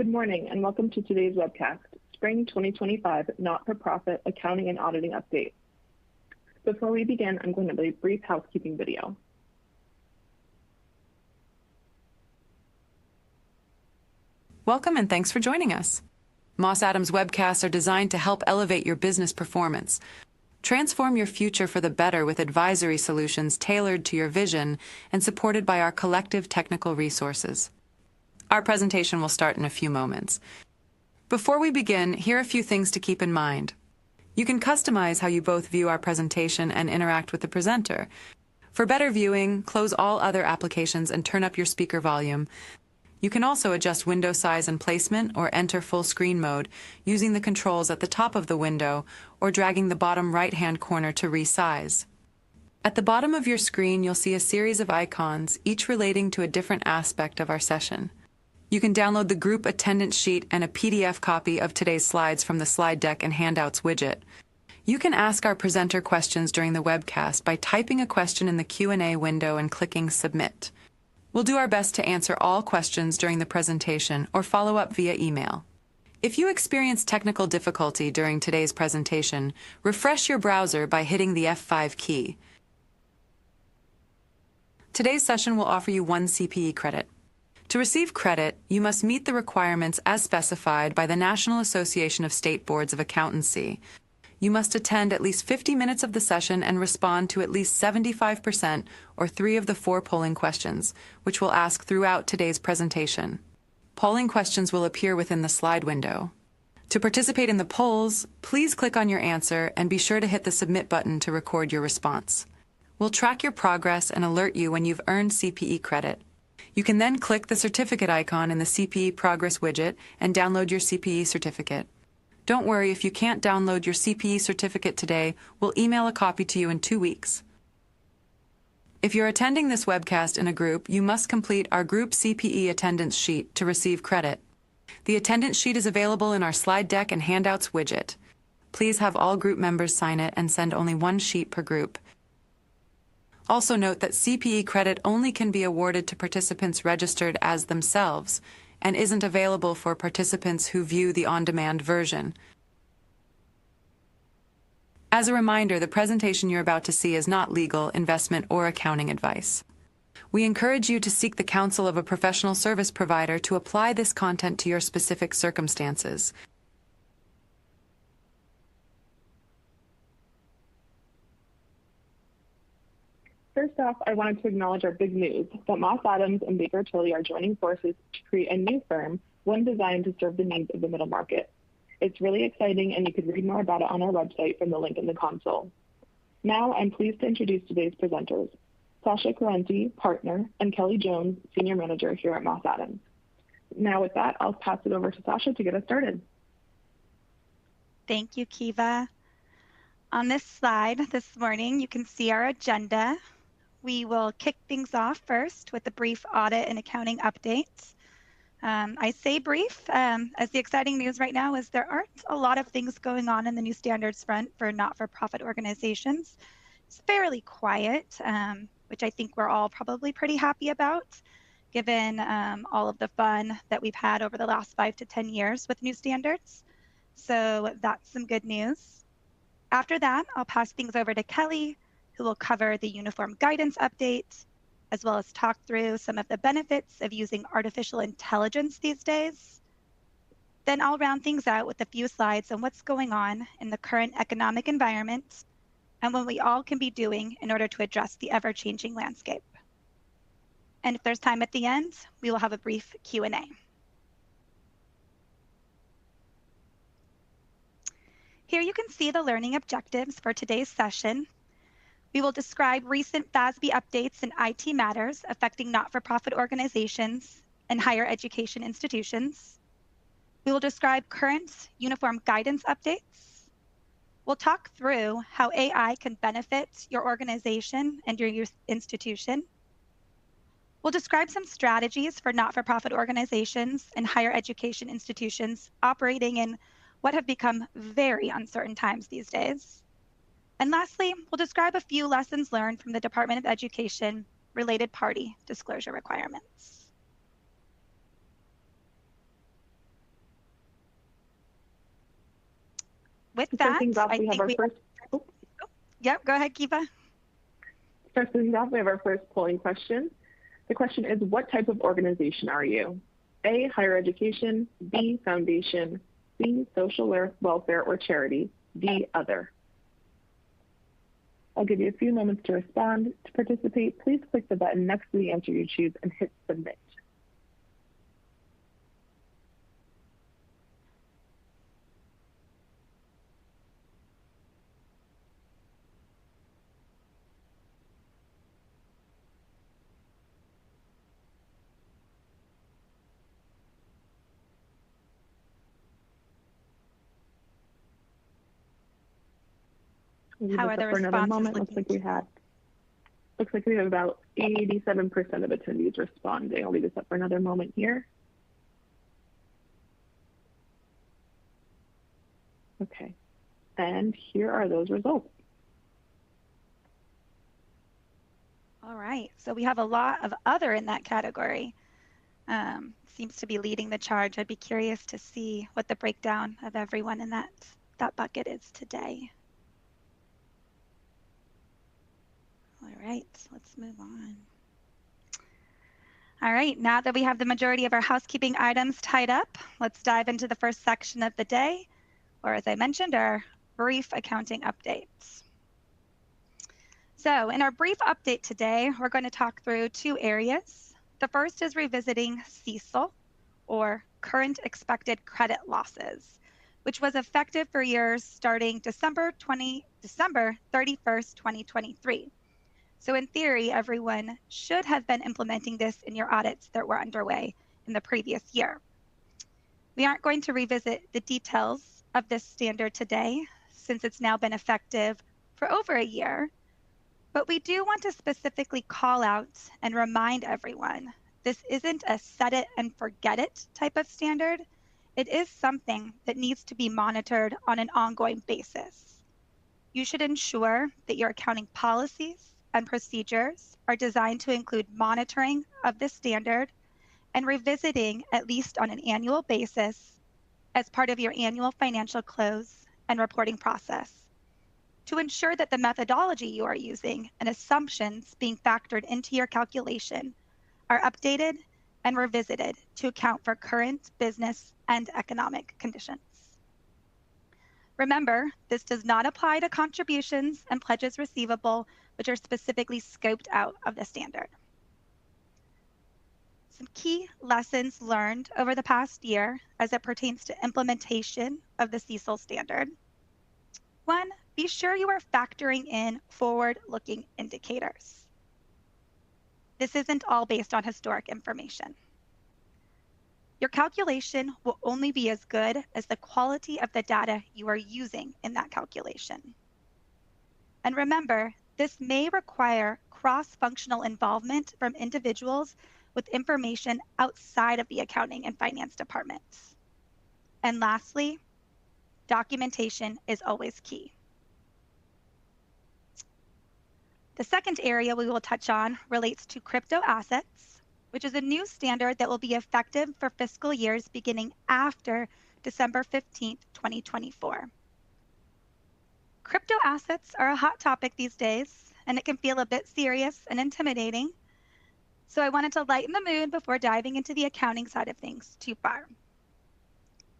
Good morning and welcome to today's webcast, Spring 2025 Not-for-Profit Accounting and Auditing Update. Before we begin, I'm going to play a brief housekeeping video. Welcome and thanks for joining us. Moss Adams webcasts are designed to help elevate your business performance. Transform your future for the better with advisory solutions tailored to your vision and supported by our collective technical resources. Our presentation will start in a few moments. Before we begin, here are a few things to keep in mind. You can customize how you both view our presentation and interact with the presenter. For better viewing, close all other applications and turn up your speaker volume. You can also adjust window size and placement or enter full screen mode using the controls at the top of the window or dragging the bottom right-hand corner to resize. At the bottom of your screen, you'll see a series of icons, each relating to a different aspect of our session. You can download the group attendance sheet and a PDF copy of today's slides from the slide deck and handouts widget. You can ask our presenter questions during the webcast by typing a question in the Q&A window and clicking Submit. We'll do our best to answer all questions during the presentation or follow up via email. If you experience technical difficulty during today's presentation, refresh your browser by hitting the F5 key. Today's session will offer you 1 CPE credit. To receive credit, you must meet the requirements as specified by the National Association of State Boards of Accountancy. You must attend at least 50 minutes of the session and respond to at least 75% or 3 of the 4 polling questions, which we'll ask throughout today's presentation. Polling questions will appear within the slide window. To participate in the polls, please click on your answer and be sure to hit the Submit button to record your response. We'll track your progress and alert you when you've earned CPE credit. You can then click the certificate icon in the CPE Progress widget and download your CPE certificate. Don't worry, if you can't download your CPE certificate today, we'll email a copy to you in 2 weeks. If you're attending this webcast in a group, you must complete our group CPE attendance sheet to receive credit. The attendance sheet is available in our slide deck and handouts widget. Please have all group members sign it and send only 1 sheet per group. Also note that CPE credit only can be awarded to participants registered as themselves and isn't available for participants who view the on-demand version. As a reminder, the presentation you're about to see is not legal, investment, or accounting advice. We encourage you to seek the counsel of a professional service provider to apply this content to your specific circumstances. First off, I wanted to acknowledge our big news that Moss Adams and Baker Tilly are joining forces to create a new firm, one designed to serve the needs of the middle market. It's really exciting, and you can read more about it on our website from the link in the console. Now, I'm pleased to introduce today's presenters, Sasha Correnti, partner, and Kelly Jones, senior manager here at Moss Adams. Now, with that, I'll pass it over to Sasha to get us started. Thank you, Kiva. On this slide this morning, you can see our agenda. We will kick things off first with a brief audit and accounting update. I say brief, as the exciting news right now is there aren't a lot of things going on in the new standards front for not-for-profit organizations. It's fairly quiet, which I think we're all probably pretty happy about, given all of the fun that we've had over the last 5 to 10 years with new standards. So that's some good news. After that, I'll pass things over to Kelly, who will cover the uniform guidance update, as well as talk through some of the benefits of using artificial intelligence these days. Then I'll round things out with a few slides on what's going on in the current economic environment and what we all can be doing in order to address the ever-changing landscape. And if there's time at the end, we will have a brief Q&A. Here you can see the learning objectives for today's session. We will describe recent FASB updates in IT matters affecting not-for-profit organizations and higher education institutions. We will describe current uniform guidance updates. We'll talk through how AI can benefit your organization and your institution. We'll describe some strategies for not-for-profit organizations and higher education institutions operating in what have become very uncertain times these days. And lastly, we'll describe a few lessons learned from the Department of Education related party disclosure requirements. With To start that, things off, I we have think our we first. Oh, Yep, go ahead, Kiva. start things off, we have our first polling question. The question is, what type of organization are you? A, higher education, B, foundation, C, social welfare or charity, D, other. I'll give you a few moments to respond. To participate, please click the button next to the answer you choose and hit submit. How are the For another responses moment, looking? looks like we have about 87% of attendees responding. I'll leave this up for another moment here. Okay, and here are those results. All right, so we have a lot of other in that category. Seems to be leading the charge. I'd be curious to see what the breakdown of everyone in that bucket is today. All right, let's move on. All right, now that we have the majority of our housekeeping items tied up, let's dive into the first section of the day, or as I mentioned, our brief accounting updates. So in our brief update today, we're going to talk through two areas. The first is revisiting CECL, or Current Expected Credit Losses, which was effective for years starting December 31st, 2023. So in theory, everyone should have been implementing this in your audits that were underway in the previous year. We aren't going to revisit the details of this standard today, since it's now been effective for over a year, but we do want to specifically call out and remind everyone this isn't a set it and forget it type of standard. It is something that needs to be monitored on an ongoing basis. You should ensure that your accounting policies and procedures are designed to include monitoring of this standard and revisiting at least on an annual basis as part of your annual financial close and reporting process to ensure that the methodology you are using and assumptions being factored into your calculation are updated and revisited to account for current business and economic conditions. Remember, this does not apply to contributions and pledges receivable, which are specifically scoped out of the standard. Some key lessons learned over the past year as it pertains to implementation of the CECL standard. One, be sure you are factoring in forward-looking indicators. This isn't all based on historic information. Your calculation will only be as good as the quality of the data you are using in that calculation. And remember, this may require cross-functional involvement from individuals with information outside of the accounting and finance departments. And lastly, documentation is always key. The second area we will touch on relates to crypto assets, which is a new standard that will be effective for fiscal years beginning after December 15th, 2024. Crypto assets are a hot topic these days, and it can feel a bit serious and intimidating. So I wanted to lighten the mood before diving into the accounting side of things too far.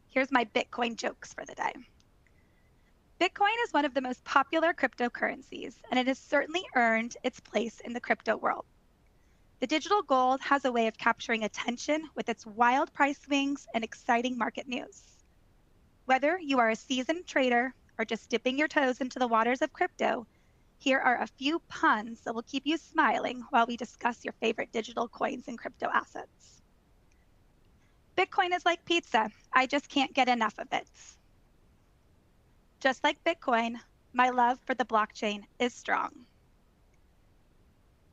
Here's my Bitcoin jokes for the day. Bitcoin is one of the most popular cryptocurrencies, and it has certainly earned its place in the crypto world. The digital gold has a way of capturing attention with its wild price swings and exciting market news. Whether you are a seasoned trader or just dipping your toes into the waters of crypto, here are a few puns that will keep you smiling while we discuss your favorite digital coins and crypto assets. Bitcoin is like pizza. I just can't get enough of it. Just like Bitcoin, my love for the blockchain is strong.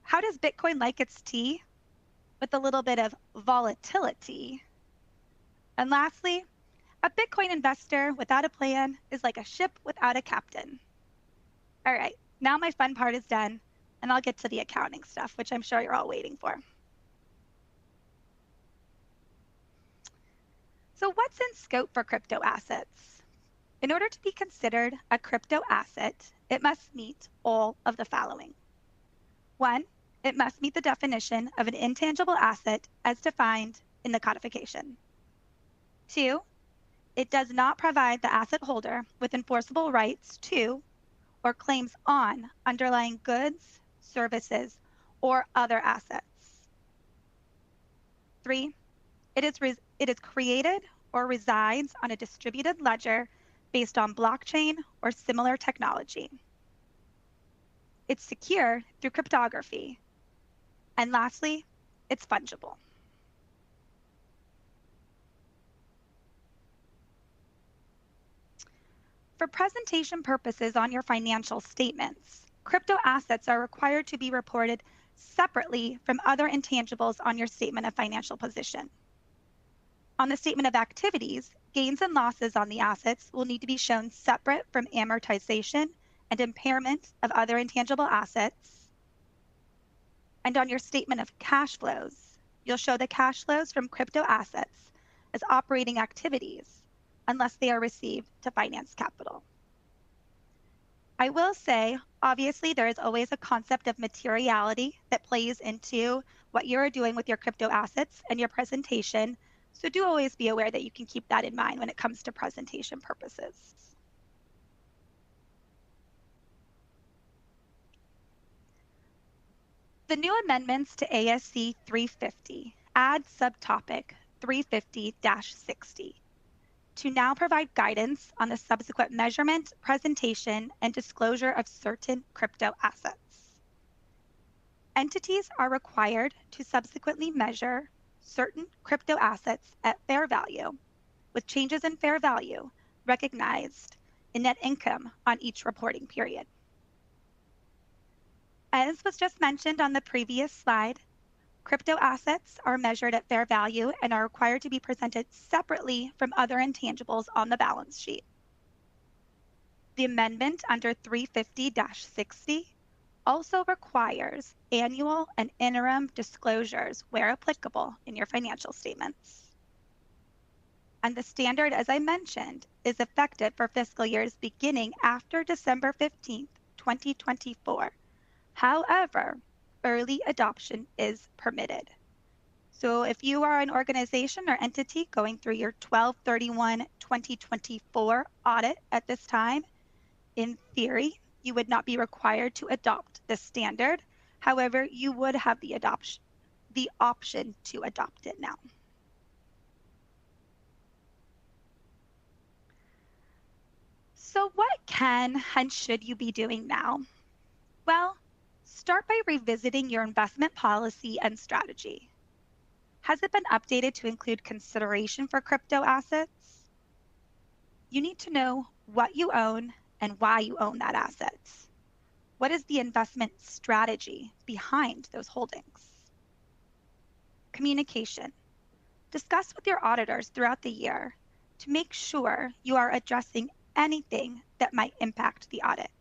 How does Bitcoin like its tea? With a little bit of volatility. And lastly, a Bitcoin investor without a plan is like a ship without a captain. All right, now my fun part is done, and I'll get to the accounting stuff, which I'm sure you're all waiting for. So what's in scope for crypto assets? In order to be considered a crypto asset, it must meet all of the following. 1, it must meet the definition of an intangible asset as defined in the codification. 2, it does not provide the asset holder with enforceable rights to or claims on underlying goods, services, or other assets. 3, it is created or resides on a distributed ledger based on blockchain or similar technology. It's secure through cryptography. And lastly, it's fungible. For presentation purposes on your financial statements, crypto assets are required to be reported separately from other intangibles on your statement of financial position. On the statement of activities, gains and losses on the assets will need to be shown separate from amortization and impairment of other intangible assets. And on your statement of cash flows, you'll show the cash flows from crypto assets as operating activities unless they are received to finance capital. I will say, obviously, there is always a concept of materiality that plays into what you're doing with your crypto assets and your presentation. So do always be aware that you can keep that in mind when it comes to presentation purposes. The new amendments to ASC 350 add subtopic 350-60 to now provide guidance on the subsequent measurement, presentation, and disclosure of certain crypto assets. Entities are required to subsequently measure certain crypto assets at fair value, with changes in fair value recognized in net income on each reporting period. As was just mentioned on the previous slide, crypto assets are measured at fair value and are required to be presented separately from other intangibles on the balance sheet. The amendment under 350-60 also requires annual and interim disclosures where applicable in your financial statements. And the standard, as I mentioned, is effective for fiscal years beginning after December 15th, 2024. However, early adoption is permitted. So if you are an organization or entity going through your 12/31/2024 audit at this time, in theory, you would not be required to adopt this standard. However, you would have the option to adopt it now. So what can and should you be doing now? Well, start by revisiting your investment policy and strategy. Has it been updated to include consideration for crypto assets? You need to know what you own and why you own that asset. What is the investment strategy behind those holdings? Communication. Discuss with your auditors throughout the year to make sure you are addressing anything that might impact the audit.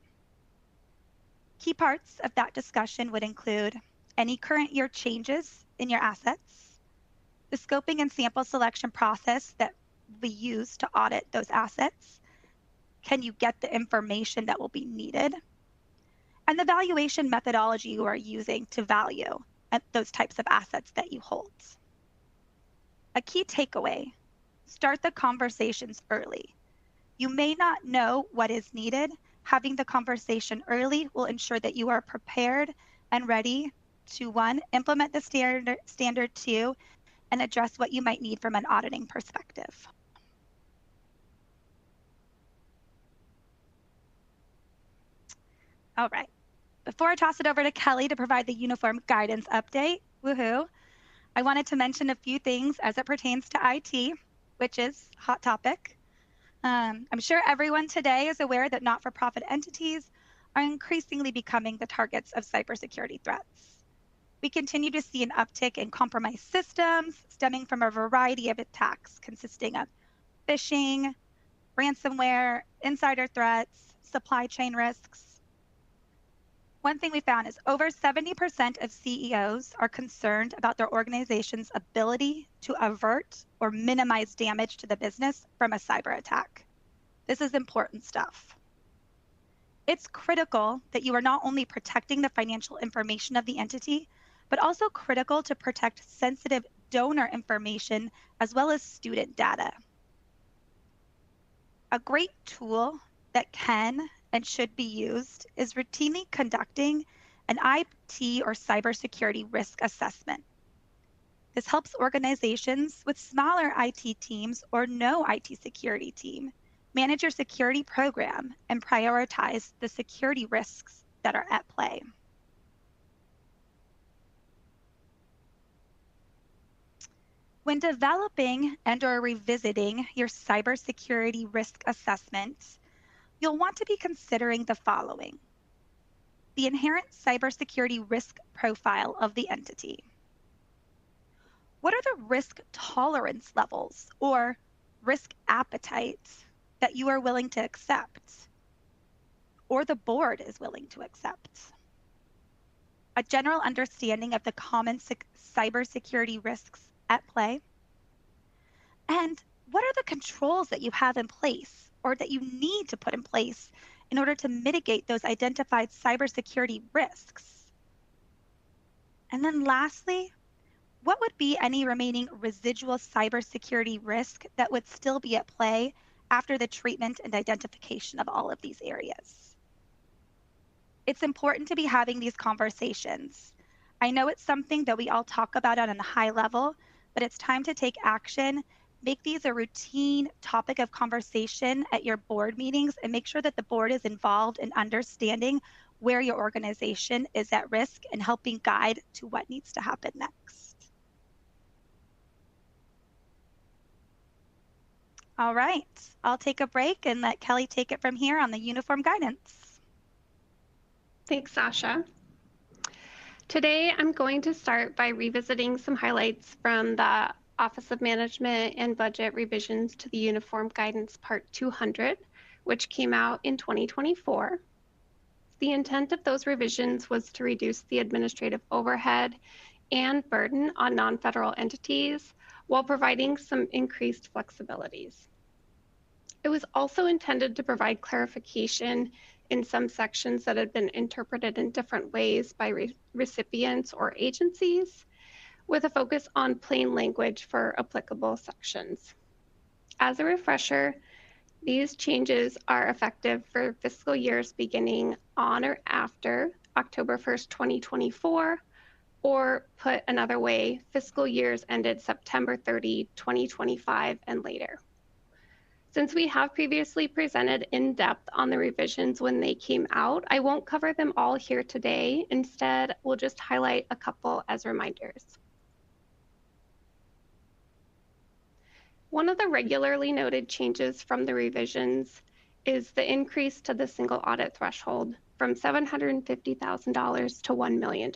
Key parts of that discussion would include any current year changes in your assets, the scoping and sample selection process that we use to audit those assets. Can you get the information that will be needed? And the valuation methodology you are using to value those types of assets that you hold. A key takeaway, start the conversations early. You may not know what is needed. Having the conversation early will ensure that you are prepared and ready to, 1, implement the standard, 2, and address what you might need from an auditing perspective. All right, before I toss it over to Kelly to provide the uniform guidance update, woohoo, I wanted to mention a few things as it pertains to IT, which is hot topic. I'm sure everyone today is aware that not-for-profit entities are increasingly becoming the targets of cybersecurity threats. We continue to see an uptick in compromised systems stemming from a variety of attacks consisting of phishing, ransomware, insider threats, supply chain risks. One thing we found is over 70% of CEOs are concerned about their organization's ability to avert or minimize damage to the business from a cyber attack. This is important stuff. It's critical that you are not only protecting the financial information of the entity, but also critical to protect sensitive donor information as well as student data. A great tool that can and should be used is routinely conducting an IT or cybersecurity risk assessment. This helps organizations with smaller IT teams or no IT security team manage your security program and prioritize the security risks that are at play. When developing and/or revisiting your cybersecurity risk assessment, you'll want to be considering the following: the inherent cybersecurity risk profile of the entity. What are the risk tolerance levels or risk appetite that you are willing to accept or the board is willing to accept? A general understanding of the common cybersecurity risks at play. And what are the controls that you have in place or that you need to put in place in order to mitigate those identified cybersecurity risks? And then lastly, what would be any remaining residual cybersecurity risk that would still be at play after the treatment and identification of all of these areas? It's important to be having these conversations. I know it's something that we all talk about on a high level, but it's time to take action. Make these a routine topic of conversation at your board meetings and make sure that the board is involved in understanding where your organization is at risk and helping guide to what needs to happen next. All right, I'll take a break and let Kelly take it from here on the uniform guidance. Thanks, Sasha. Today, I'm going to start by revisiting some highlights from the Office of Management and Budget revisions to the Uniform Guidance Part 200, which came out in 2024. The intent of those revisions was to reduce the administrative overhead and burden on non-federal entities while providing some increased flexibilities. It was also intended to provide clarification in some sections that had been interpreted in different ways by recipients or agencies, with a focus on plain language for applicable sections. As a refresher, these changes are effective for fiscal years beginning on or after October 1st, 2024, or put another way, fiscal years ended September 30, 2025 and later. Since we have previously presented in depth on the revisions when they came out, I won't cover them all here today. Instead, we'll just highlight a couple as reminders. One of the regularly noted changes from the revisions is the increase to the single audit threshold from $750,000 to $1 million.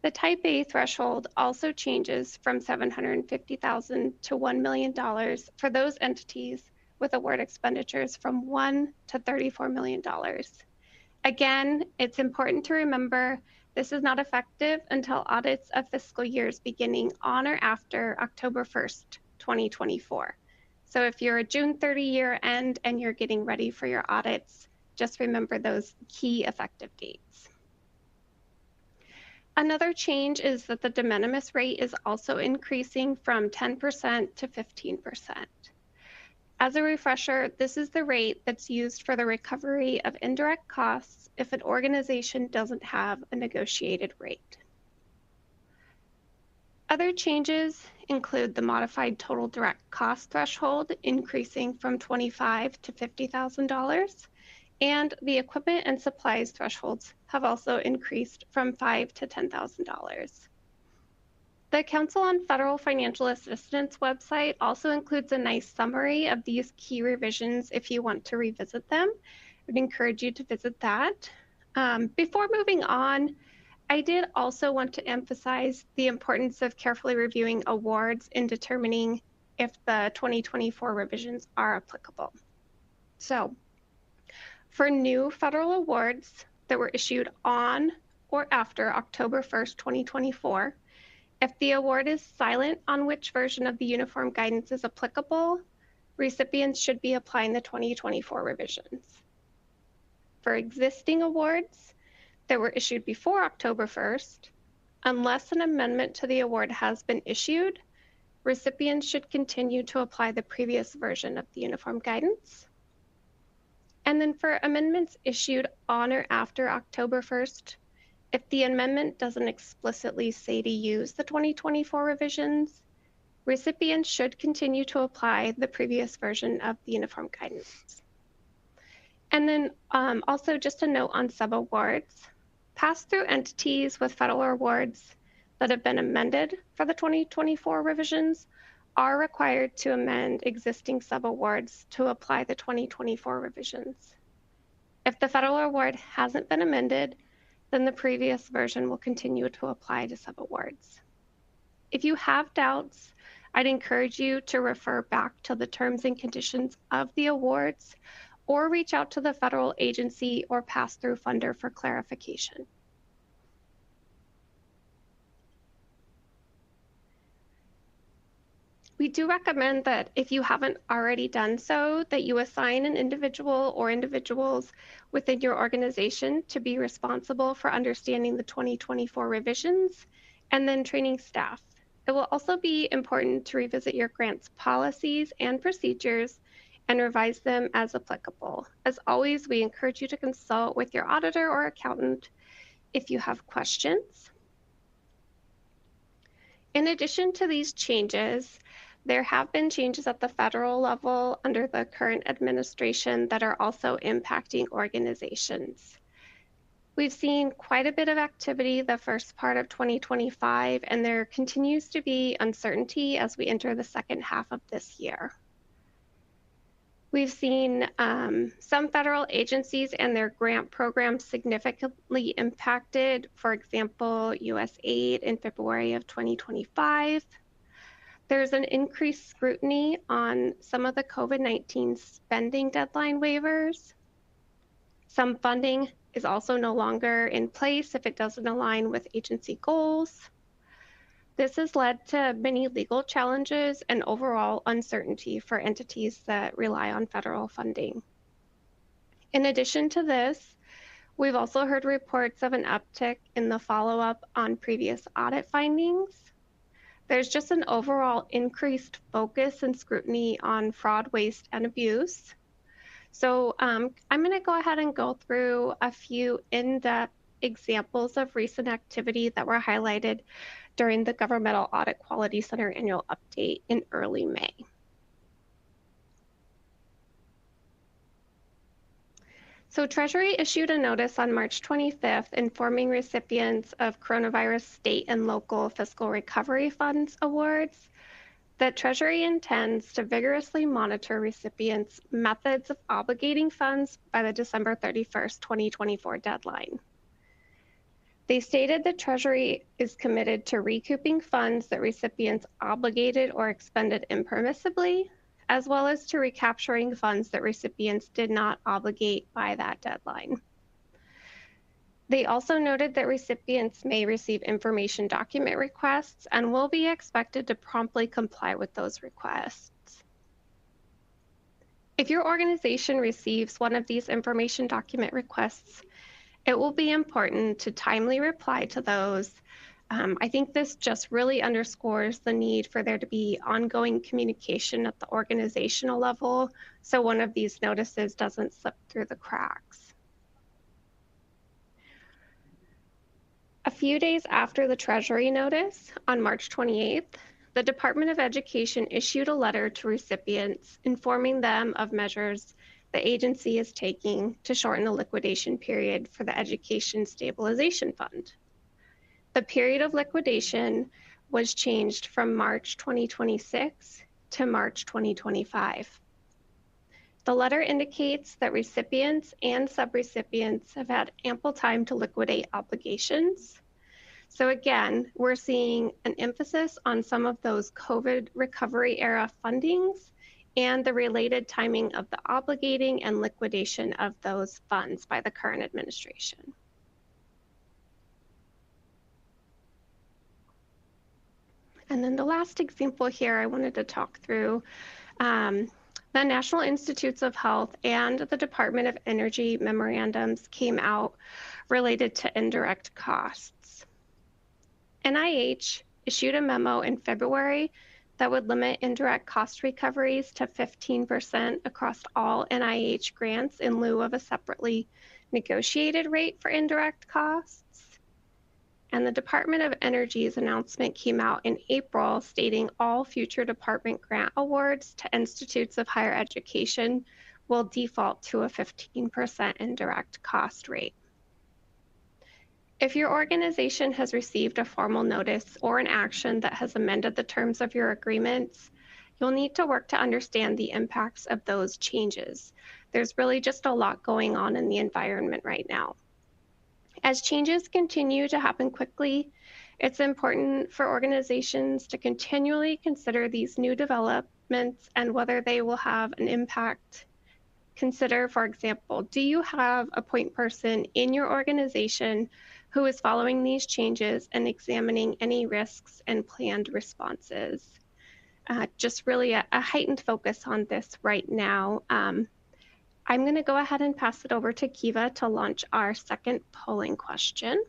The Type A threshold also changes from $750,000 to $1 million for those entities with award expenditures from $1 to $34 million. Again, it's important to remember this is not effective until audits of fiscal years beginning on or after October 1st, 2024. So if you're a June 30 year end and you're getting ready for your audits, just remember those key effective dates. Another change is that the de minimis rate is also increasing from 10% to 15%. As a refresher, this is the rate that's used for the recovery of indirect costs if an organization doesn't have a negotiated rate. Other changes include the modified total direct cost threshold increasing from $25,000 to $50,000, and the equipment and supplies thresholds have also increased from $5,000 to $10,000. The Council on Federal Financial Assistance website also includes a nice summary of these key revisions if you want to revisit them. I would encourage you to visit that. Before moving on, I did also want to emphasize the importance of carefully reviewing awards in determining if the 2024 revisions are applicable. So, for new federal awards that were issued on or after October 1st, 2024, if the award is silent on which version of the uniform guidance is applicable, recipients should be applying the 2024 revisions. For existing awards that were issued before October 1st, unless an amendment to the award has been issued, recipients should continue to apply the previous version of the uniform guidance. And then for amendments issued on or after October 1st, if the amendment doesn't explicitly say to use the 2024 revisions, recipients should continue to apply the previous version of the uniform guidance. And then also just a note on subawards. Pass-through entities with federal awards that have been amended for the 2024 revisions are required to amend existing subawards to apply the 2024 revisions. If the federal award hasn't been amended, then the previous version will continue to apply to subawards. If you have doubts, I'd encourage you to refer back to the terms and conditions of the awards or reach out to the federal agency or pass-through funder for clarification. We do recommend that if you haven't already done so, that you assign an individual or individuals within your organization to be responsible for understanding the 2024 revisions and then training staff. It will also be important to revisit your grants policies and procedures and revise them as applicable. As always, we encourage you to consult with your auditor or accountant if you have questions. In addition to these changes, there have been changes at the federal level under the current administration that are also impacting organizations. We've seen quite a bit of activity the first part of 2025, and there continues to be uncertainty as we enter the second half of this year. We've seen some federal agencies and their grant programs significantly impacted. For example, USAID in February of 2025. There's an increased scrutiny on some of the COVID-19 spending deadline waivers. Some funding is also no longer in place if it doesn't align with agency goals. This has led to many legal challenges and overall uncertainty for entities that rely on federal funding. In addition to this, we've also heard reports of an uptick in the follow-up on previous audit findings. There's just an overall increased focus and scrutiny on fraud, waste, and abuse. So I'm going to go ahead and go through a few in-depth examples of recent activity that were highlighted during the Governmental Audit Quality Center annual update in early May. So Treasury issued a notice on March 25th informing recipients of coronavirus state and local fiscal recovery funds awards that Treasury intends to vigorously monitor recipients' methods of obligating funds by the December 31st, 2024 deadline. They stated that Treasury is committed to recouping funds that recipients obligated or expended impermissibly, as well as to recapturing funds that recipients did not obligate by that deadline. They also noted that recipients may receive information document requests and will be expected to promptly comply with those requests. If your organization receives one of these information document requests, it will be important to timely reply to those. I think this just really underscores the need for there to be ongoing communication at the organizational level so one of these notices doesn't slip through the cracks. A few days after the Treasury notice, on March 28th, the Department of Education issued a letter to recipients informing them of measures the agency is taking to shorten the liquidation period for the Education Stabilization Fund. The period of liquidation was changed from March 2026 to March 2025. The letter indicates that recipients and subrecipients have had ample time to liquidate obligations. So again, we're seeing an emphasis on some of those COVID recovery era fundings and the related timing of the obligating and liquidation of those funds by the current administration. And then the last example here I wanted to talk through the National Institutes of Health and the Department of Energy memorandums came out related to indirect costs. NIH issued a memo in February that would limit indirect cost recoveries to 15% across all NIH grants in lieu of a separately negotiated rate for indirect costs. And the Department of Energy's announcement came out in April stating all future department grant awards to institutes of higher education will default to a 15% indirect cost rate. If your organization has received a formal notice or an action that has amended the terms of your agreements, you'll need to work to understand the impacts of those changes. There's really just a lot going on in the environment right now. As changes continue to happen quickly, it's important for organizations to continually consider these new developments and whether they will have an impact. Consider, for example, do you have a point person in your organization who is following these changes and examining any risks and planned responses? Just really a heightened focus on this right now. I'm going to go ahead and pass it over to Kiva to launch our second polling question.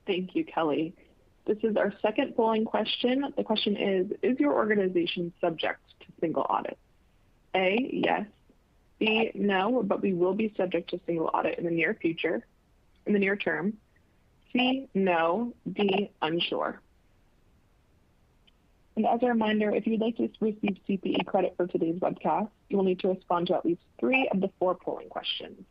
Thank you, Kelly. This is our second polling question. The question is your organization subject to single audit? A, yes. B, no, but we will be subject to single audit in the near term. C, no. D, unsure. And as a reminder, if you'd like to receive CPE credit for today's webcast, you will need to respond to at least 3 of the 4 polling questions.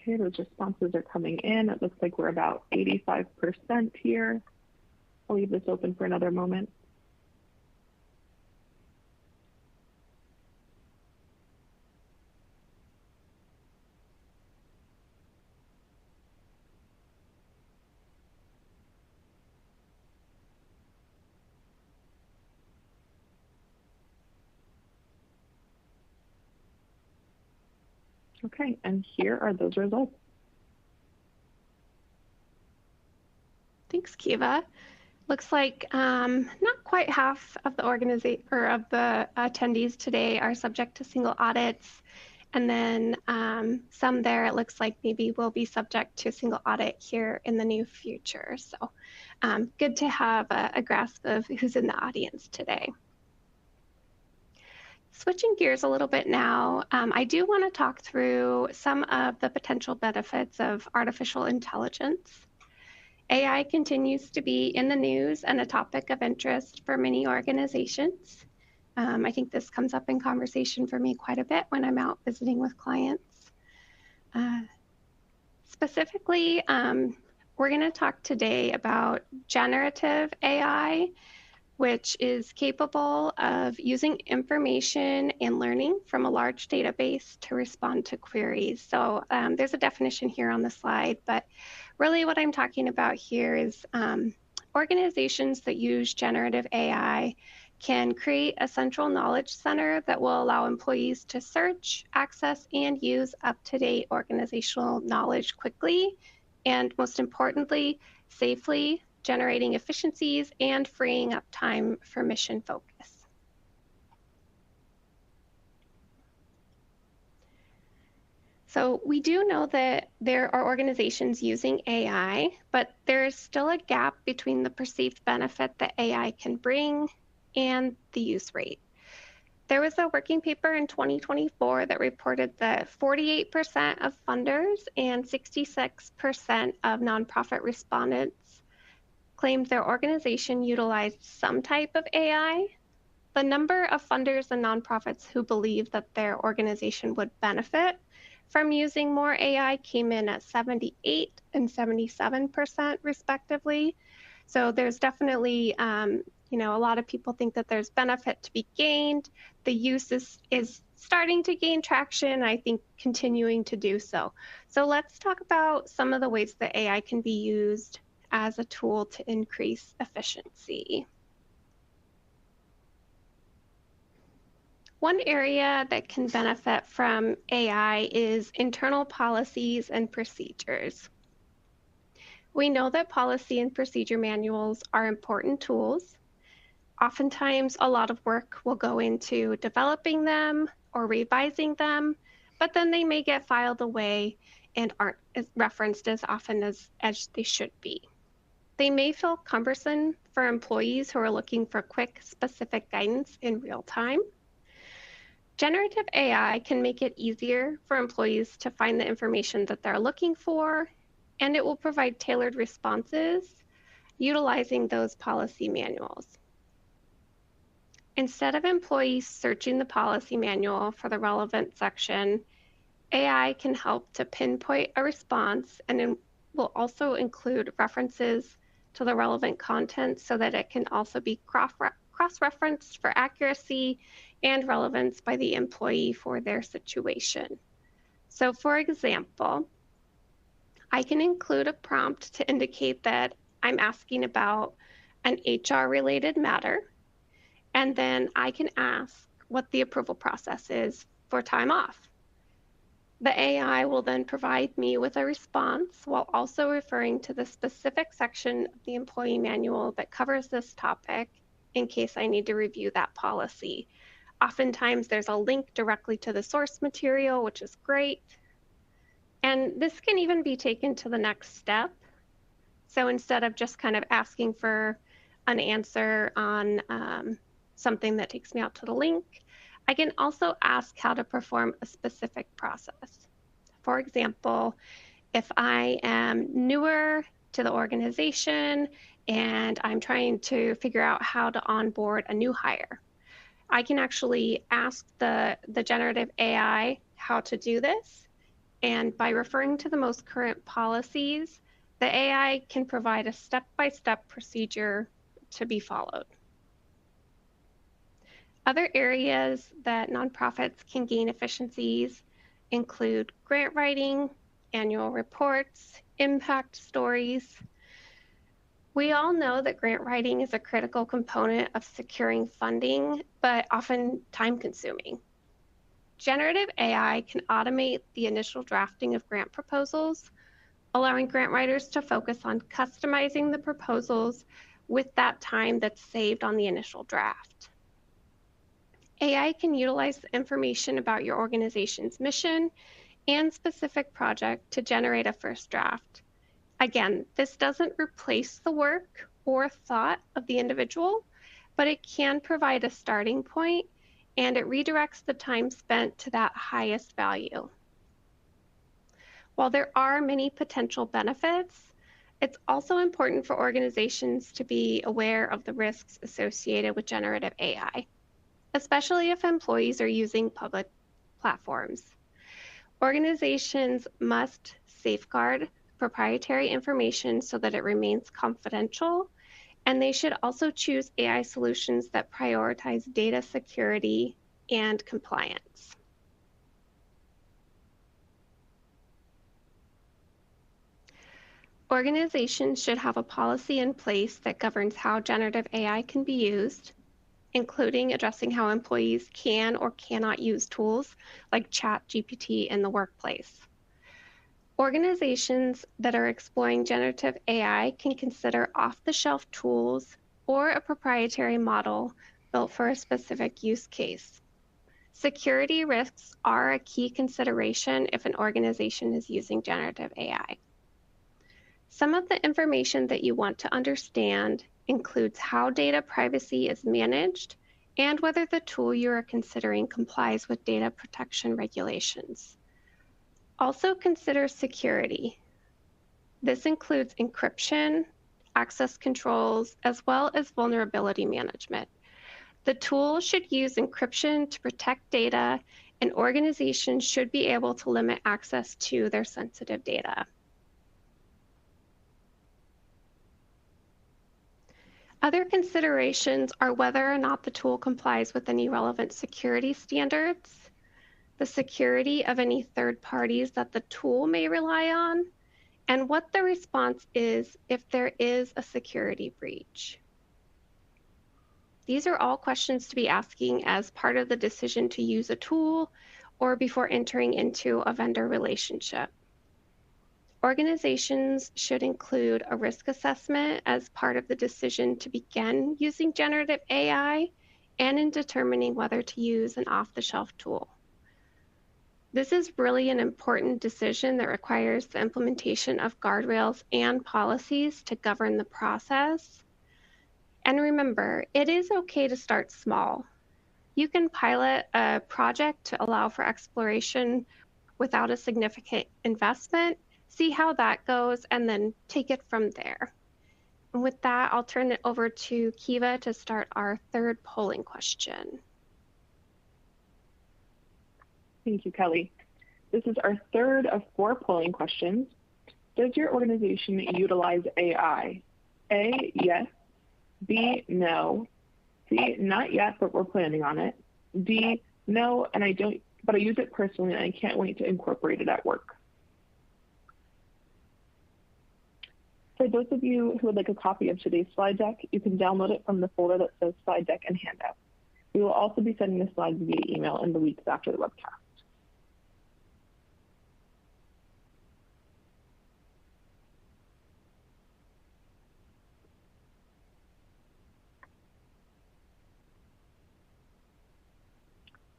Okay, those responses are coming in. It looks like we're about 85% here. I'll leave this open for another moment. Okay, and here are those results. Thanks, Kiva. Looks like not quite half of the attendees today are subject to single audits, and then some there it looks like maybe will be subject to single audit here in the near future. So good to have a grasp of who's in the audience today. Switching gears a little bit now, I do want to talk through some of the potential benefits of artificial intelligence. AI continues to be in the news and a topic of interest for many organizations. I think this comes up in conversation for me quite a bit when I'm out visiting with clients. Specifically, we're going to talk today about generative AI, which is capable of using information and learning from a large database to respond to queries. So there's a definition here on the slide, but really what I'm talking about here is organizations that use generative AI can create a central knowledge center that will allow employees to search, access, and use up-to-date organizational knowledge quickly, and most importantly, safely, generating efficiencies and freeing up time for mission focus. So we do know that there are organizations using AI, but there is still a gap between the perceived benefit that AI can bring and the use rate. There was a working paper in 2024 that reported that 48% of funders and 66% of nonprofit respondents claimed their organization utilized some type of AI. The number of funders and nonprofits who believe that their organization would benefit from using more AI came in at 78 and 77% respectively. So there's definitely, a lot of people think that there's benefit to be gained. The use is starting to gain traction, I think continuing to do so. So let's talk about some of the ways that AI can be used as a tool to increase efficiency. One area that can benefit from AI is internal policies and procedures. We know that policy and procedure manuals are important tools. Oftentimes, a lot of work will go into developing them or revising them, but then they may get filed away and aren't referenced as often as they should be. They may feel cumbersome for employees who are looking for quick, specific guidance in real time. Generative AI can make it easier for employees to find the information that they're looking for, and it will provide tailored responses utilizing those policy manuals. Instead of employees searching the policy manual for the relevant section, AI can help to pinpoint a response, and it will also include references to the relevant content so that it can also be cross-referenced for accuracy and relevance by the employee for their situation. So for example, I can include a prompt to indicate that I'm asking about an HR-related matter, and then I can ask what the approval process is for time off. The AI will then provide me with a response while also referring to the specific section of the employee manual that covers this topic in case I need to review that policy. Oftentimes there's a link directly to the source material, which is great. And this can even be taken to the next step. So instead of just kind of asking for an answer on something that takes me out to the link, I can also ask how to perform a specific process. For example, if I am newer to the organization and I'm trying to figure out how to onboard a new hire, I can actually ask the generative AI how to do this. And by referring to the most current policies, the AI can provide a step-by-step procedure to be followed. Other areas that nonprofits can gain efficiencies include grant writing, annual reports, impact stories. We all know that grant writing is a critical component of securing funding, but often time-consuming. Generative AI can automate the initial drafting of grant proposals, allowing grant writers to focus on customizing the proposals with that time that's saved on the initial draft. AI can utilize the information about your organization's mission and specific project to generate a first draft. Again, this doesn't replace the work or thought of the individual, but it can provide a starting point, and it redirects the time spent to that highest value. While there are many potential benefits, it's also important for organizations to be aware of the risks associated with generative AI, especially if employees are using public platforms. Organizations must safeguard proprietary information so that it remains confidential, and they should also choose AI solutions that prioritize data security and compliance. Organizations should have a policy in place that governs how generative AI can be used, including addressing how employees can or cannot use tools like ChatGPT in the workplace. Organizations that are exploring generative AI can consider off-the-shelf tools or a proprietary model built for a specific use case. Security risks are a key consideration if an organization is using generative AI. Some of the information that you want to understand includes how data privacy is managed and whether the tool you are considering complies with data protection regulations. Also consider security. This includes encryption, access controls, as well as vulnerability management. The tool should use encryption to protect data, and organizations should be able to limit access to their sensitive data. Other considerations are whether or not the tool complies with any relevant security standards, the security of any third parties that the tool may rely on, and what the response is if there is a security breach. These are all questions to be asking as part of the decision to use a tool or before entering into a vendor relationship. Organizations should include a risk assessment as part of the decision to begin using generative AI and in determining whether to use an off-the-shelf tool. This is really an important decision that requires the implementation of guardrails and policies to govern the process. And remember, it is okay to start small. You can pilot a project to allow for exploration without a significant investment, see how that goes, and then take it from there. And with that, I'll turn it over to Kiva to start our third polling question. Thank you, Kelly. This is our third of 4 polling questions. Does your organization utilize AI? A, yes. B, no. C, not yet, but we're planning on it. D, no, and I don't, but I use it personally and I can't wait to incorporate it at work. For those of you who would like a copy of today's slide deck, you can download it from the folder that says slide deck and handout. We will also be sending the slides via email in the weeks after the webcast.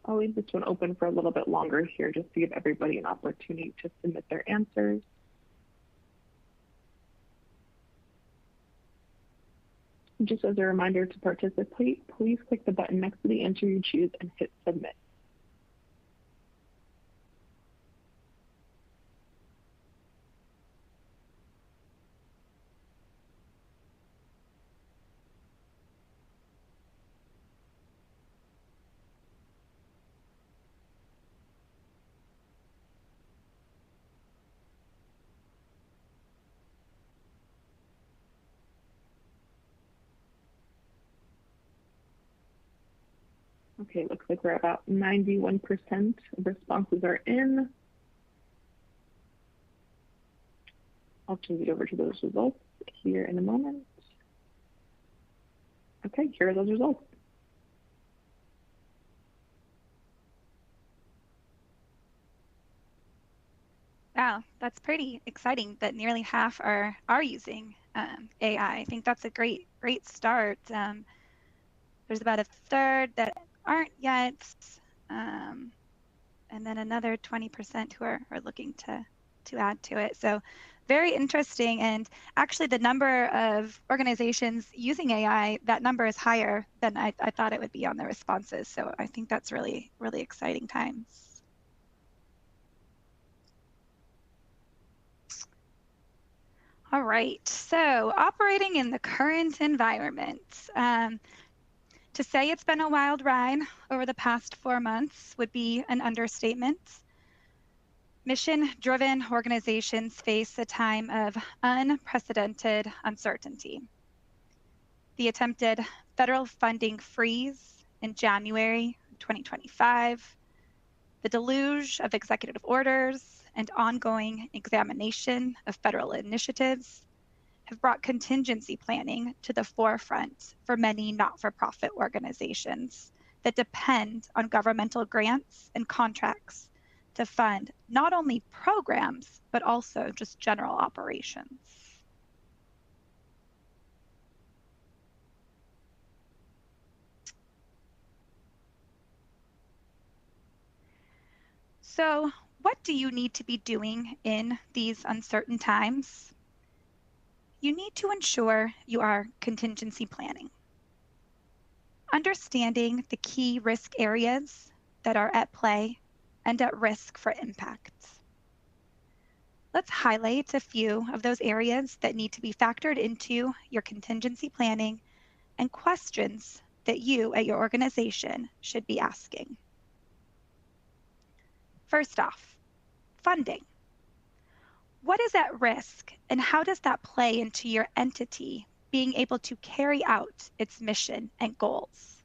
I'll leave this one open for a little bit longer here just to give everybody an opportunity to submit their answers. Just as a reminder to participate, please click the button next to the answer you choose and hit submit. Okay, looks like we're about 91% of responses are in. I'll change it over to those results here in a moment. Okay, here are those results. Wow, that's pretty exciting that nearly half are using AI. I think that's a great start. There's about a third that aren't yet, and then another 20% who are looking to add to it. So very interesting. And actually the number of organizations using AI, that number is higher than I thought it would be on the responses. So I think that's really exciting times. All right, so operating in the current environment. To say it's been a wild ride over the past 4 months would be an understatement. Mission-driven organizations face a time of unprecedented uncertainty. The attempted federal funding freeze in January 2025, the deluge of executive orders and ongoing examination of federal initiatives have brought contingency planning to the forefront for many not-for-profit organizations that depend on governmental grants and contracts to fund not only programs, but also just general operations. So, what do you need to be doing in these uncertain times? You need to ensure you are contingency planning. Understanding the key risk areas that are at play and at risk for impacts. Let's highlight a few of those areas that need to be factored into your contingency planning and questions that you at your organization should be asking. First off, funding. What is at risk and how does that play into your entity being able to carry out its mission and goals?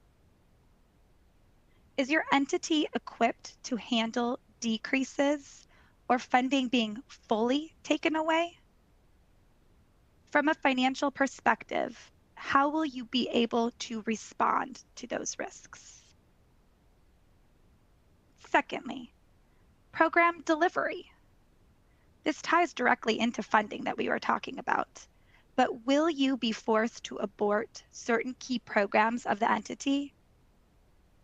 Is your entity equipped to handle decreases or funding being fully taken away? From a financial perspective, how will you be able to respond to those risks? Secondly, program delivery. This ties directly into funding that we were talking about. But will you be forced to abort certain key programs of the entity?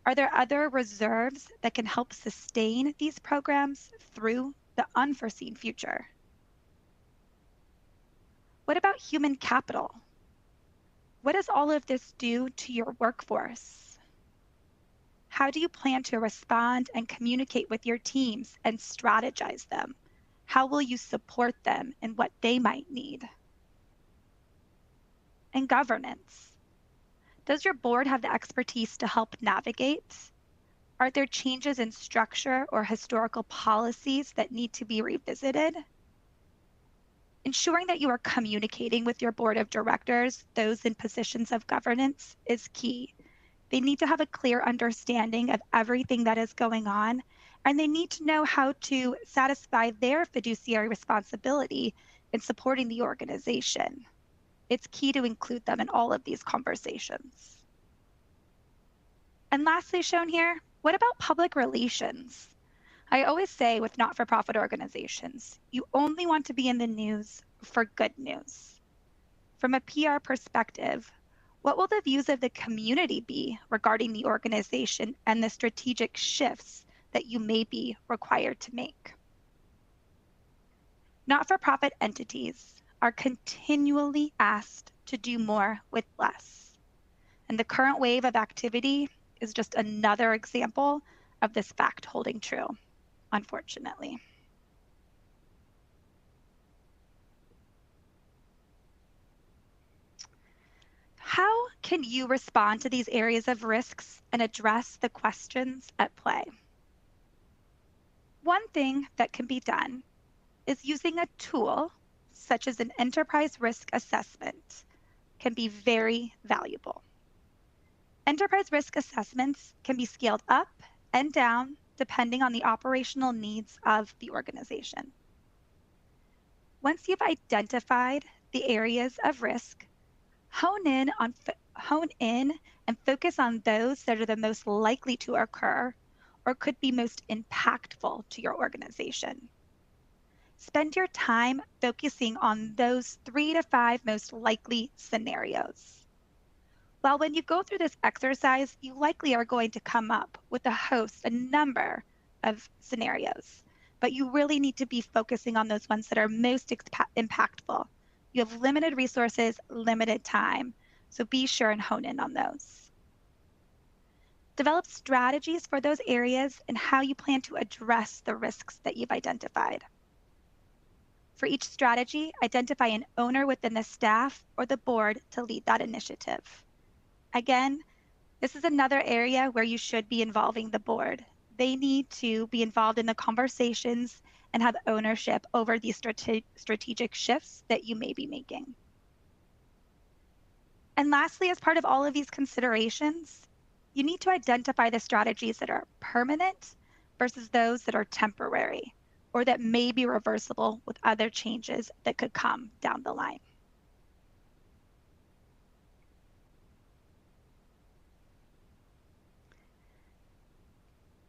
Are there other reserves that can help sustain these programs through the unforeseen future? What about human capital? What does all of this do to your workforce? How do you plan to respond and communicate with your teams and strategize them? How will you support them in what they might need? And governance. Does your board have the expertise to help navigate? Are there changes in structure or historical policies that need to be revisited? Ensuring that you are communicating with your board of directors, those in positions of governance, is key. They need to have a clear understanding of everything that is going on, and they need to know how to satisfy their fiduciary responsibility in supporting the organization. It's key to include them in all of these conversations. And lastly, shown here, what about public relations? I always say with not-for-profit organizations, you only want to be in the news for good news. From a PR perspective, what will the views of the community be regarding the organization and the strategic shifts that you may be required to make? Not-for-profit entities are continually asked to do more with less. And the current wave of activity is just another example of this fact holding true, unfortunately. How can you respond to these areas of risks and address the questions at play? One thing that can be done is using a tool such as an enterprise risk assessment can be very valuable. Enterprise risk assessments can be scaled up and down depending on the operational needs of the organization. Once you've identified the areas of risk, hone in and focus on those that are the most likely to occur or could be most impactful to your organization. Spend your time focusing on those 3 to 5 most likely scenarios. While when you go through this exercise, you likely are going to come up with a number of scenarios, but you really need to be focusing on those ones that are most impactful. You have limited resources, limited time, so be sure and hone in on those. Develop strategies for those areas and how you plan to address the risks that you've identified. For each strategy, identify an owner within the staff or the board to lead that initiative. Again, this is another area where you should be involving the board. They need to be involved in the conversations and have ownership over these strategic shifts that you may be making. And lastly, as part of all of these considerations, you need to identify the strategies that are permanent versus those that are temporary or that may be reversible with other changes that could come down the line.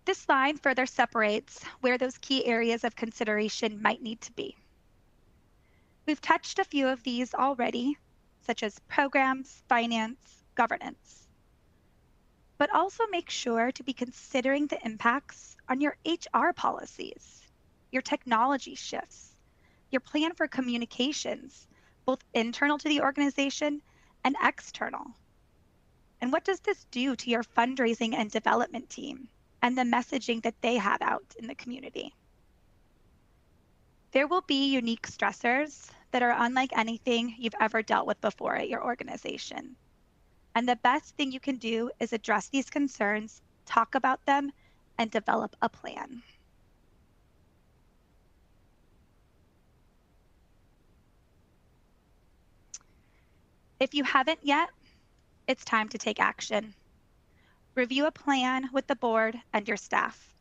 This slide further separates where those key areas of consideration might need to be. We've touched a few of these already, such as programs, finance, governance. But also make sure to be considering the impacts on your HR policies, your technology shifts, your plan for communications, both internal to the organization and external. And what does this do to your fundraising and development team and the messaging that they have out in the community? There will be unique stressors that are unlike anything you've ever dealt with before at your organization. And the best thing you can do is address these concerns, talk about them, and develop a plan. If you haven't yet, it's time to take action. Review a plan with the board and your staff.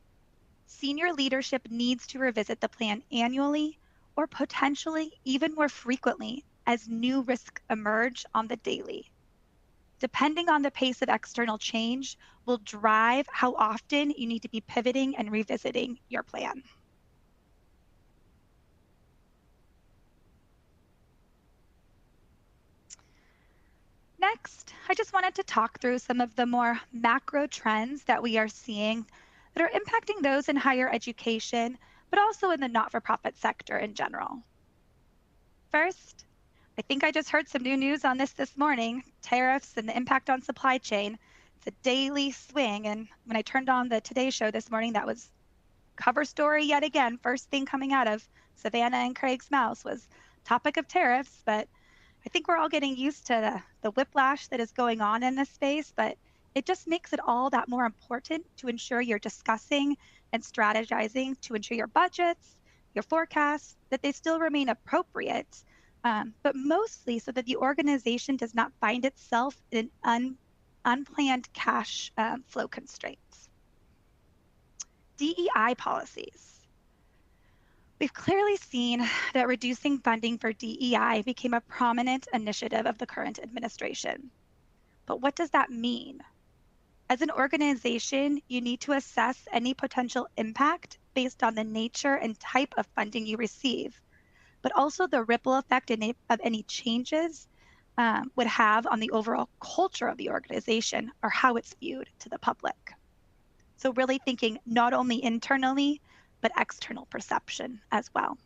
Senior leadership needs to revisit the plan annually or potentially even more frequently as new risks emerge on the daily. depending on the pace of external change, will drive how often you need to be pivoting and revisiting your plan. Next, I just wanted to talk through some of the more macro trends that we are seeing that are impacting those in higher education, but also in the not-for-profit sector in general. First, I think I just heard some new news on this morning, tariffs and the impact on supply chain. It's a daily swing, and when I turned on the Today Show this morning, that was cover story yet again. First thing coming out of Savannah and Craig's mouth was topic of tariffs, but I think we're all getting used to the whiplash that is going on in this space, but it just makes it all that more important to ensure you're discussing and strategizing to ensure your budgets, your forecasts, that they still remain appropriate, but mostly so that the organization does not find itself in unplanned cash flow constraints. DEI policies. We've clearly seen that reducing funding for DEI became a prominent initiative of the current administration. But what does that mean? As an organization, you need to assess any potential impact based on the nature and type of funding you receive, but also the ripple effect of any changes would have on the overall culture of the organization or how it's viewed to the public. So really thinking not only internally, but external perception as well.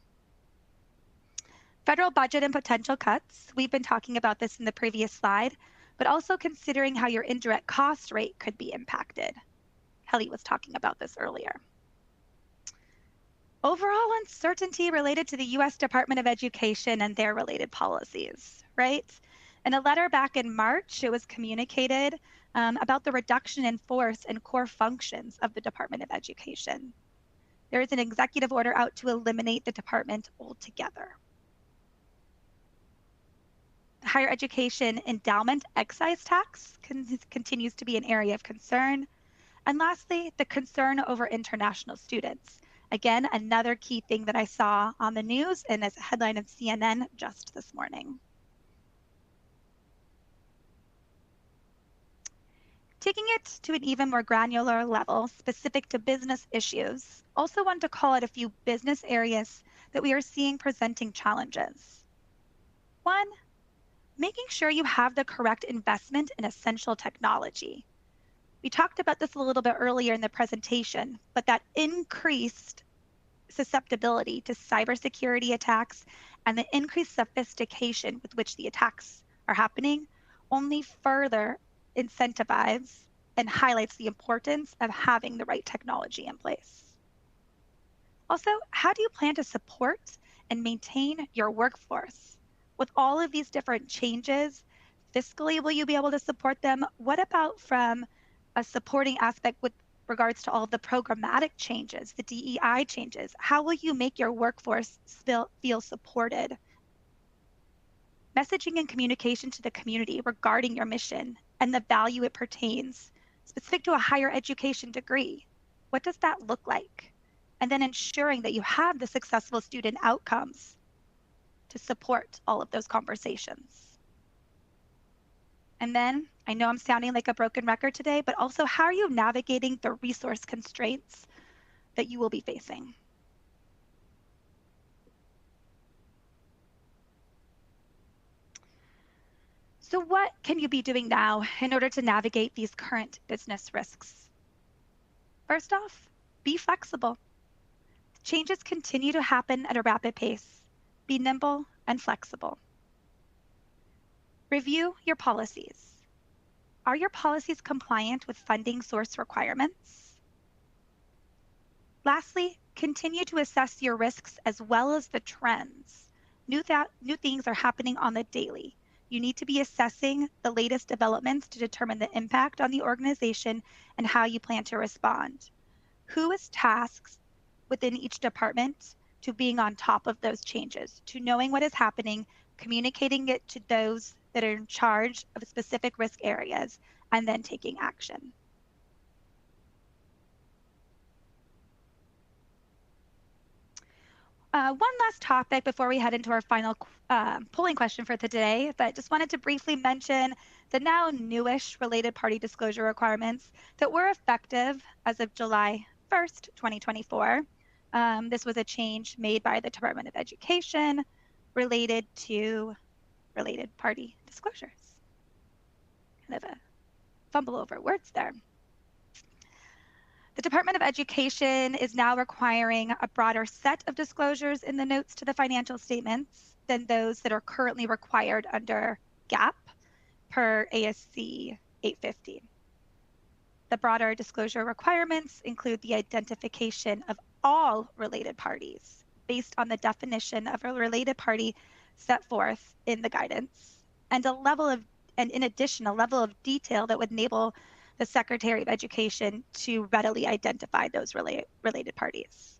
Federal budget and potential cuts. We've been talking about this in the previous slide, but also considering how your indirect cost rate could be impacted. Kelly was talking about this earlier. Overall uncertainty related to the U.S. Department of Education and their related policies, right? In a letter back in March, it was communicated about the reduction in force and core functions of the Department of Education. There is an executive order out to eliminate the department altogether. The higher education endowment excise tax continues to be an area of concern. And lastly, the concern over international students. Again, another key thing that I saw on the news and as a headline of CNN just this morning. Taking it to an even more granular level, specific to business issues, also want to call out a few business areas that we are seeing presenting challenges. One, making sure you have the correct investment in essential technology. We talked about this a little bit earlier in the presentation, but that increased susceptibility to cybersecurity attacks and the increased sophistication with which the attacks are happening only further incentivizes and highlights the importance of having the right technology in place. Also, how do you plan to support and maintain your workforce? With all of these different changes, fiscally, will you be able to support them? What about from a supporting aspect with regards to all of the programmatic changes, the DEI changes? How will you make your workforce feel supported? Messaging and communication to the community regarding your mission and the value it pertains, specific to a higher education degree. What does that look like? And then ensuring that you have the successful student outcomes to support all of those conversations. And then, I know I'm sounding like a broken record today, but also how are you navigating the resource constraints that you will be facing? So what can you be doing now in order to navigate these current business risks? First off, be flexible. Changes continue to happen at a rapid pace. Be nimble and flexible. Review your policies. Are your policies compliant with funding source requirements? Lastly, continue to assess your risks as well as the trends. New things are happening on the daily. You need to be assessing the latest developments to determine the impact on the organization and how you plan to respond. Who is tasked within each department to being on top of those changes, to knowing what is happening, communicating it to those that are in charge of specific risk areas, and then taking action. One last topic before we head into our final polling question for today, but just wanted to briefly mention the now newish related party disclosure requirements that were effective as of July 1st, 2024. This was a change made by the Department of Education related to related party disclosures. Kind of a fumble over words there. The Department of Education is now requiring a broader set of disclosures in the notes to the financial statements than those that are currently required under GAAP per ASC 850. The broader disclosure requirements include the identification of all related parties based on the definition of a related party set forth in the guidance, and in addition, a level of detail that would enable the Secretary of Education to readily identify those related parties.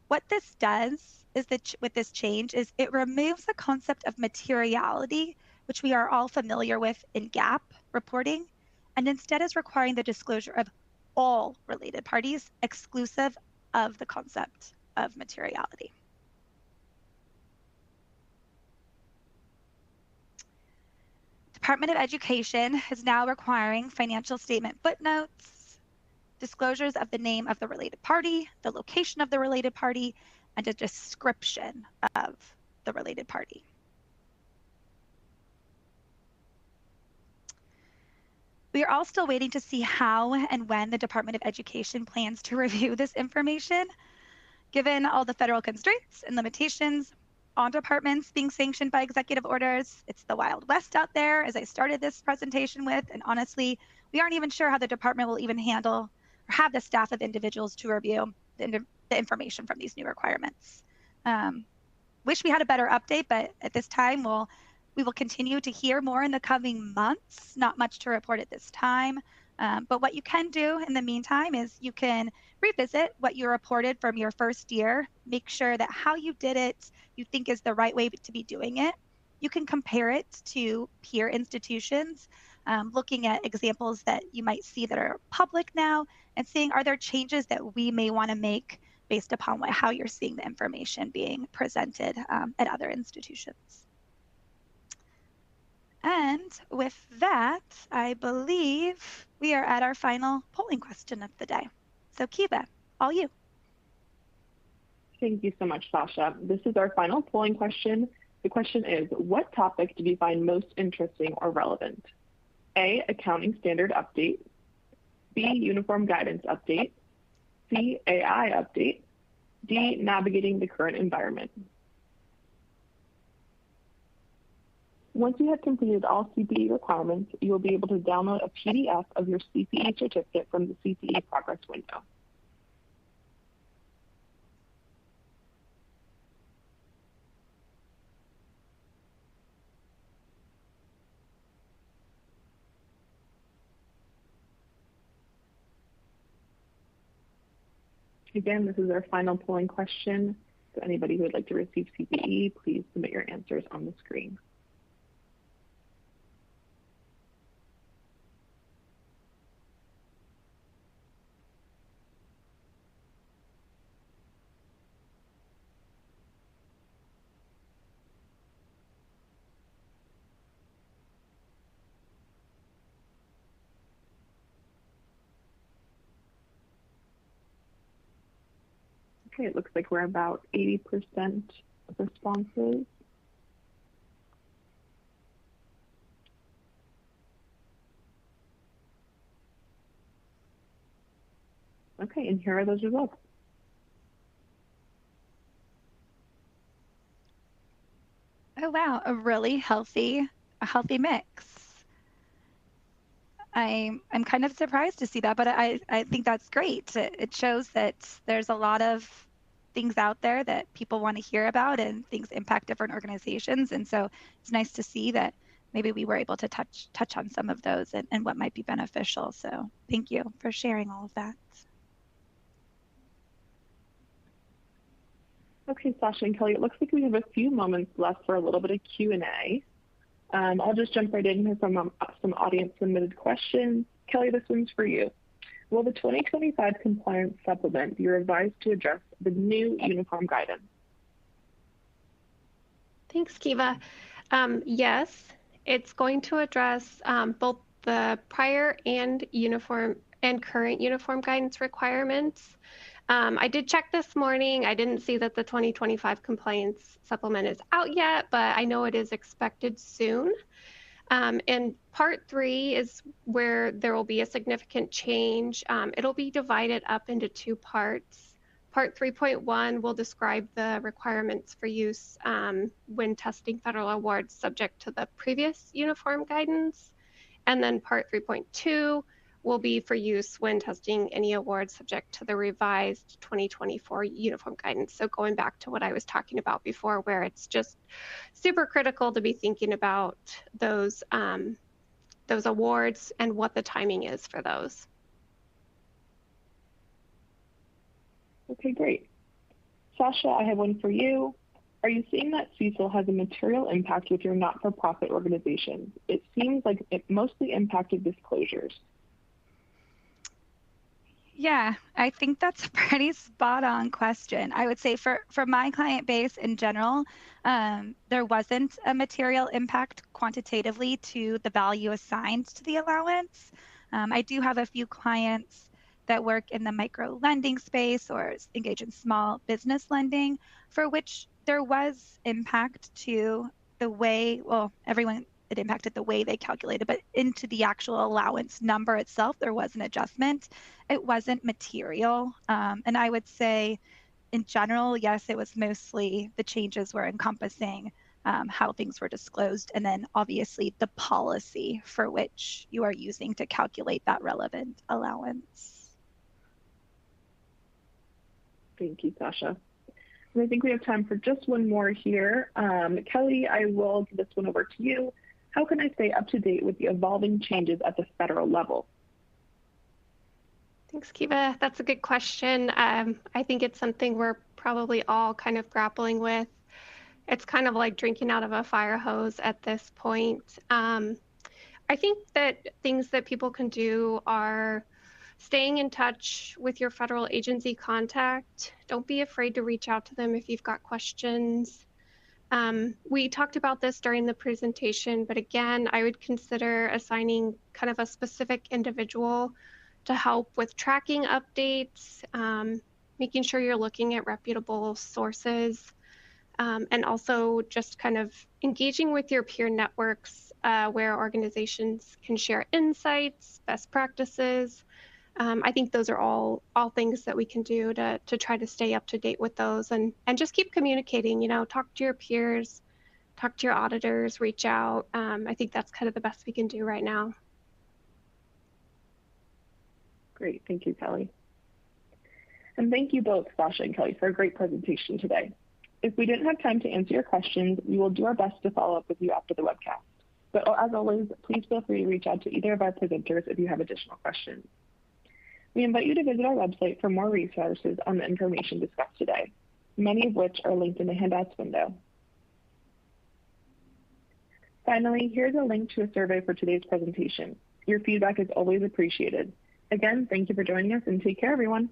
What this does is that with this change is it removes the concept of materiality, which we are all familiar with in GAAP reporting, and instead is requiring the disclosure of all related parties exclusive of the concept of materiality. Department of Education is now requiring financial statement footnotes, disclosures of the name of the related party, the location of the related party, and a description of the related party. We are all still waiting to see how and when the Department of Education plans to review this information. Given all the federal constraints and limitations on departments being sanctioned by executive orders, it's the Wild West out there, as I started this presentation with, and honestly, we aren't even sure how the department will even handle or have the staff of individuals to review the information from these new requirements. Wish we had a better update, but at this time, we will continue to hear more in the coming months. Not much to report at this time, but what you can do in the meantime is you can revisit what you reported from your first year, make sure that how you did it you think is the right way to be doing it. You can compare it to peer institutions, looking at examples that you might see that are public now and seeing are there changes that we may want to make based upon how you're seeing the information being presented at other institutions. And with that, I believe we are at our final polling question of the day. So Kiva, all you. Thank you so much, Sasha. This is our final polling question. The question is, what topic did you find most interesting or relevant? A, accounting standard update. B, uniform guidance update. C, AI update. D, navigating the current environment. Once you have completed all CPE requirements, you will be able to download a PDF of your CPE certificate from the CPE progress window. Again, this is our final polling question. So anybody who would like to receive CPE, please submit your answers on the screen. Okay, it looks like we're about 80% responses. Okay, and here are those results. Oh wow, a really healthy mix. I'm kind of surprised to see that, but I think that's great. It shows that there's a lot of things out there that people want to hear about and things impact different organizations. And so it's nice to see that maybe we were able to touch on some of those and what might be beneficial. So thank you for sharing all of that. Okay, Sasha and Kelly, it looks like we have a few moments left for a little bit of Q&A. I'll just jump right in here from some audience submitted questions. Kelly, this one's for you. Will the 2025 compliance supplement be revised to address the new uniform guidance? Thanks, Kiva. Yes, it's going to address both the prior and current uniform guidance requirements. I did check this morning. I didn't see that the 2025 compliance supplement is out yet, but I know it is expected soon. And part 3 is where there will be a significant change. It'll be divided up into 2 parts. Part 3.1 will describe the requirements for use when testing federal awards subject to the previous uniform guidance. And then part 3.2 will be for use when testing any awards subject to the revised 2024 uniform guidance. So going back to what I was talking about before, where it's just super critical to be thinking about those awards and what the timing is for those. Okay, great. Sasha, I have one for you. Are you seeing that CECL has a material impact with your not-for-profit organizations? It seems like it mostly impacted disclosures. Yeah, I think that's a pretty spot on question. I would say for my client base in general, there wasn't a material impact quantitatively to the value assigned to the allowance. I do have a few clients that work in the micro lending space or engage in small business lending, for which there was impact to the way, well, it impacted the way they calculated, but into the actual allowance number itself, there was an adjustment. It wasn't material. And I would say in general, yes, it was mostly the changes were encompassing how things were disclosed, and then obviously the policy for which you are using to calculate that relevant allowance. Thank you, Sasha. And I think we have time for just one more here. Kelly, I will give this one over to you. How can I stay up to date with the evolving changes at the federal level? Thanks, Kiva. That's a good question. I think it's something we're probably all kind of grappling with. It's kind of like drinking out of a fire hose at this point. I think that things that people can do are staying in touch with your federal agency contact. Don't be afraid to reach out to them if you've got questions. We talked about this during the presentation, but again, I would consider assigning kind of a specific individual to help with tracking updates, making sure you're looking at reputable sources, and also just kind of engaging with your peer networks where organizations can share insights, best practices. I think those are all things that we can do to try to stay up to date with those and just keep communicating, talk to your peers, talk to your auditors, reach out. I think that's kind of the best we can do right now. Great, thank you, Kelly. And thank you both, Sasha and Kelly, for a great presentation today. If we didn't have time to answer your questions, we will do our best to follow up with you after the webcast. But as always, please feel free to reach out to either of our presenters if you have additional questions. We invite you to visit our website for more resources on the information discussed today, many of which are linked in the handouts window. Finally, here's a link to a survey for today's presentation. Your feedback is always appreciated. Again, thank you for joining us and take care, everyone.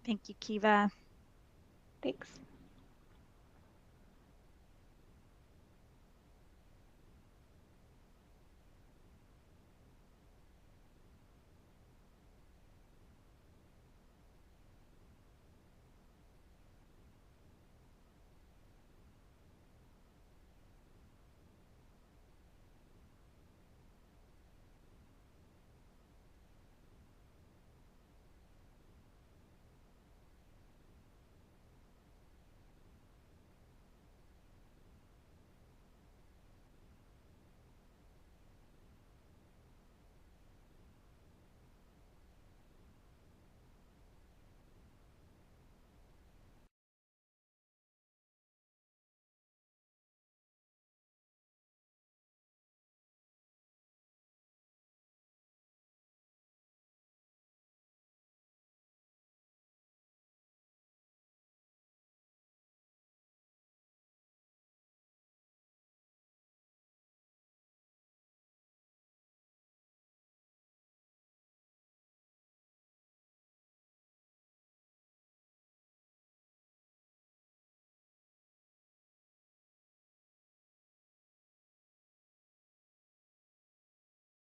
Thank you, Kiva. Thanks.